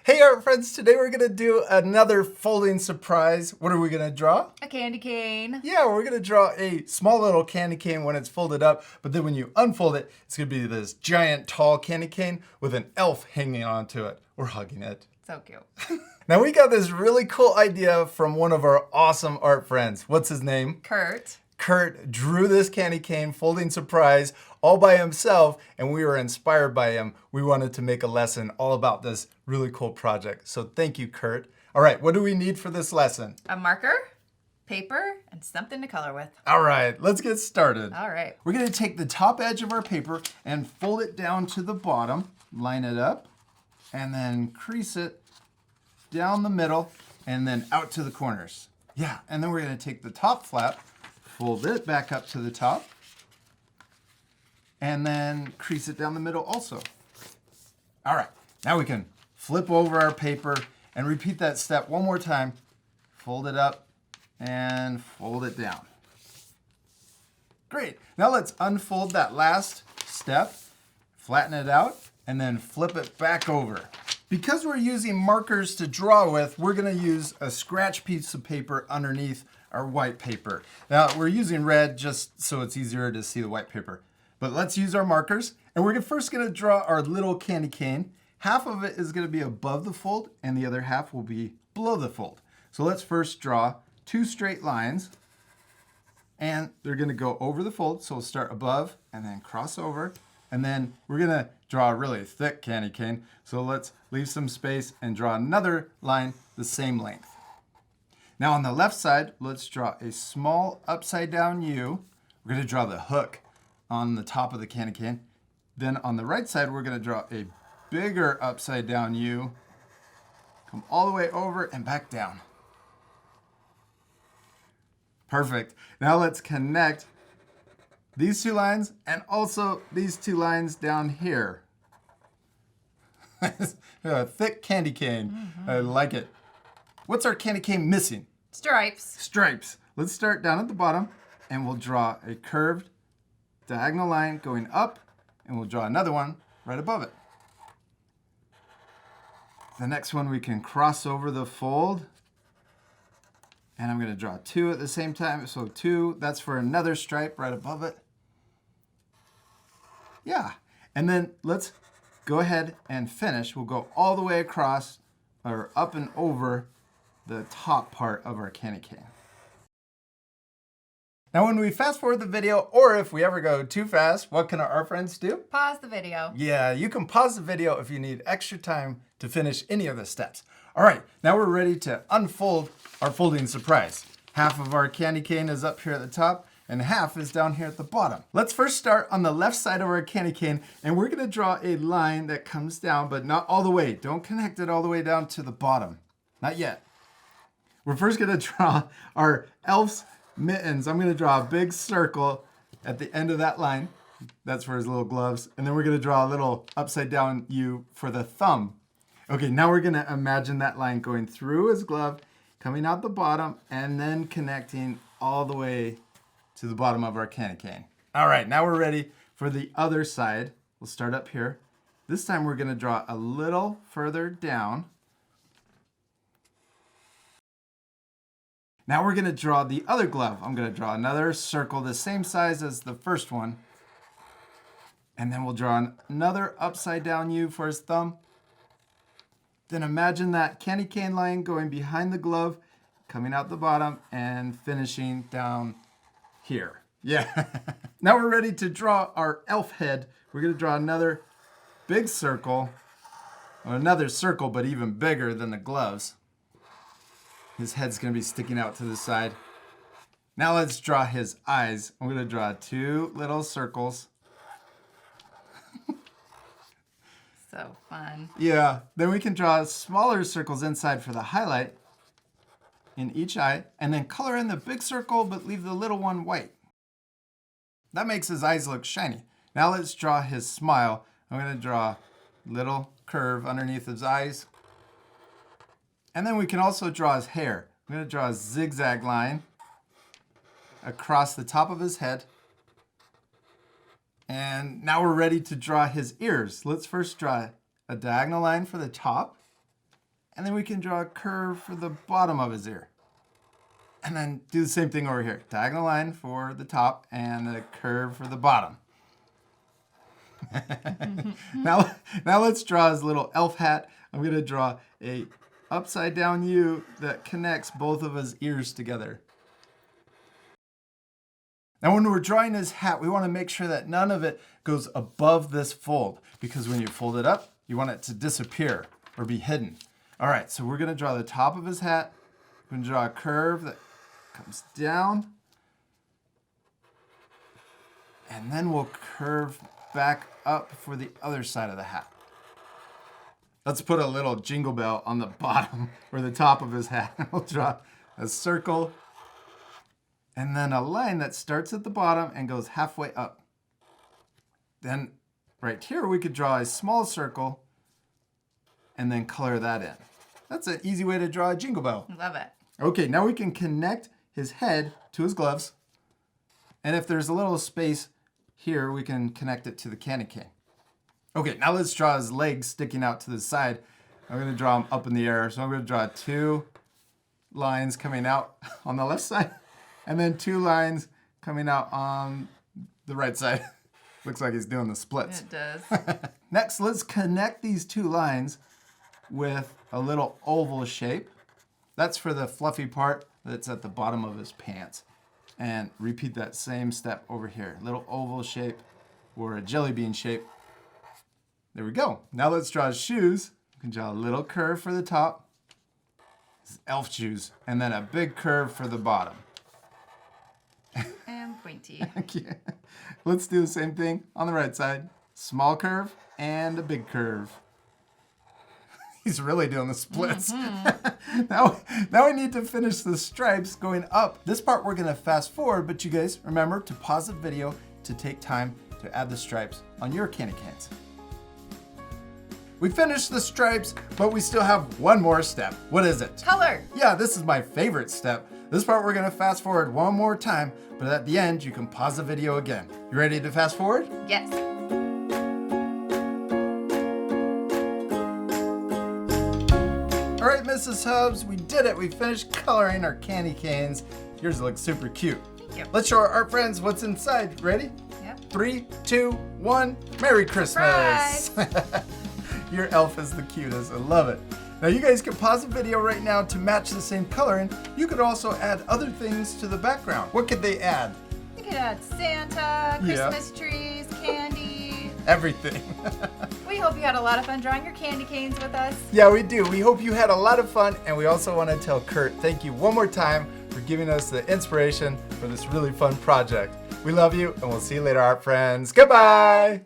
Hey art friends, today we're gonna do another folding surprise. What are we gonna draw? A candy cane. Yeah, we're gonna draw a small little candy cane when it's folded up, but then when you unfold it, it's gonna be this giant tall candy cane with an elf hanging onto it or hugging it. So cute. Now we got this really cool idea from one of our awesome art friends. What's his name? Kurt. Kurt drew this candy cane folding surprise all by himself, and we were inspired by him. We wanted to make a lesson all about this really cool project. So thank you, Kurt. All right, what do we need for this lesson? A marker, paper, and something to color with. All right, let's get started. All right. We're gonna take the top edge of our paper and fold it down to the bottom, line it up, and then crease it down the middle and then out to the corners. Yeah, and then we're gonna take the top flap, fold it back up to the top, and then crease it down the middle also. All right, now we can flip over our paper and repeat that step one more time. Fold it up and fold it down. Great, now let's unfold that last step, flatten it out, and then flip it back over. Because we're using markers to draw with, we're gonna use a scratch piece of paper underneath our white paper. Now we're using red just so it's easier to see the white paper. But let's use our markers, and we're first gonna draw our little candy cane. Half of it is gonna be above the fold, and the other half will be below the fold. So let's first draw two straight lines, and they're gonna go over the fold. So we'll start above and then cross over, and then we're gonna draw a really thick candy cane. So let's leave some space and draw another line the same length. Now on the left side, let's draw a small upside down U. We're gonna draw the hook on the top of the candy cane. Then on the right side, we're gonna draw a bigger upside down U. Come all the way over and back down. Perfect. Now let's connect these two lines and also these two lines down here. A thick candy cane. I like it. What's our candy cane missing? Stripes. Stripes. Let's start down at the bottom and we'll draw a curved diagonal line going up, and we'll draw another one right above it. The next one we can cross over the fold, and I'm going to draw two at the same time. So two, that's for another stripe right above it. Yeah, and then let's go ahead and finish. We'll go all the way across or up and over the top part of our candy cane. Now when we fast forward the video, or if we ever go too fast, what can our art friends do? Pause the video. Yeah, you can pause the video if you need extra time to finish any of the steps. All right, now we're ready to unfold our folding surprise. Half of our candy cane is up here at the top, and half is down here at the bottom. Let's first start on the left side of our candy cane, and we're gonna draw a line that comes down, but not all the way. Don't connect it all the way down to the bottom. Not yet. We're first gonna draw our elf's mittens. I'm gonna draw a big circle at the end of that line. That's for his little gloves. And then we're gonna draw a little upside down U for the thumb. Okay, now we're gonna imagine that line going through his glove, coming out the bottom, and then connecting all the way to the bottom of our candy cane. All right, now we're ready for the other side. We'll start up here. This time we're gonna draw a little further down. Now we're gonna draw the other glove. I'm gonna draw another circle the same size as the first one. And then we'll draw another upside down U for his thumb. Then imagine that candy cane line going behind the glove, coming out the bottom and finishing down here. Yeah. Now we're ready to draw our elf head. We're gonna draw another big circle, or another circle, but even bigger than the gloves. His head's gonna be sticking out to the side. Now let's draw his eyes. I'm gonna draw two little circles. So fun. Yeah, then we can draw smaller circles inside for the highlight in each eye, and then color in the big circle, but leave the little one white. That makes his eyes look shiny. Now let's draw his smile. I'm gonna draw a little curve underneath his eyes. And then we can also draw his hair. I'm gonna draw a zigzag line across the top of his head. And now we're ready to draw his ears. Let's first draw a diagonal line for the top. And then we can draw a curve for the bottom of his ear. And then do the same thing over here. Diagonal line for the top and a curve for the bottom. Now let's draw his little elf hat. I'm going to draw a upside down U that connects both of his ears together. Now when we're drawing his hat, we want to make sure that none of it goes above this fold, because when you fold it up, you want it to disappear or be hidden. All right, so we're going to draw the top of his hat. We're going to draw a curve that comes down. And then we'll curve back up for the other side of the hat. Let's put a little jingle bell on the bottom or the top of his hat. We'll draw a circle and then a line that starts at the bottom and goes halfway up. Then right here we could draw a small circle and then color that in. That's an easy way to draw a jingle bell. Love it. Okay, now we can connect his head to his gloves. And if there's a little space here, we can connect it to the candy cane. Okay, now let's draw his legs sticking out to the side. I'm going to draw them up in the air. So I'm going to draw 2 lines coming out on the left side and then 2 lines coming out on the right side. Looks like he's doing the splits. It does. Next, let's connect these 2 lines with a little oval shape. That's for the fluffy part that's at the bottom of his pants. And repeat that same step over here. Little oval shape or a jelly bean shape. There we go. Now let's draw his shoes. You can draw a little curve for the top. His elf shoes. And then a big curve for the bottom. And pointy. Okay. Let's do the same thing on the right side. Small curve and a big curve. He's really doing the splits. Now we need to finish the stripes going up. This part we're gonna fast forward, but you guys remember to pause the video to take time to add the stripes on your candy canes. We finished the stripes, but we still have one more step. What is it? Color. Yeah, this is my favorite step. This part we're gonna fast forward one more time, but at the end you can pause the video again. You ready to fast forward? Yes. All right, Mrs. Hubs, we did it. We finished coloring our candy canes. Yours looks super cute. Thank you. Let's show our art friends what's inside. Ready? Yep. 3, 2, 1. Merry Christmas! Surprise! Your elf is the cutest. I love it. Now you guys can pause the video right now to match the same coloring. You could also add other things to the background. What could they add? You could add Santa, Christmas trees, candy. Everything. We hope you had a lot of fun drawing your candy canes with us. Yeah, we do. We hope you had a lot of fun, and we also want to tell Kurt thank you one more time for giving us the inspiration for this really fun project. We love you, and we'll see you later, art friends. Goodbye!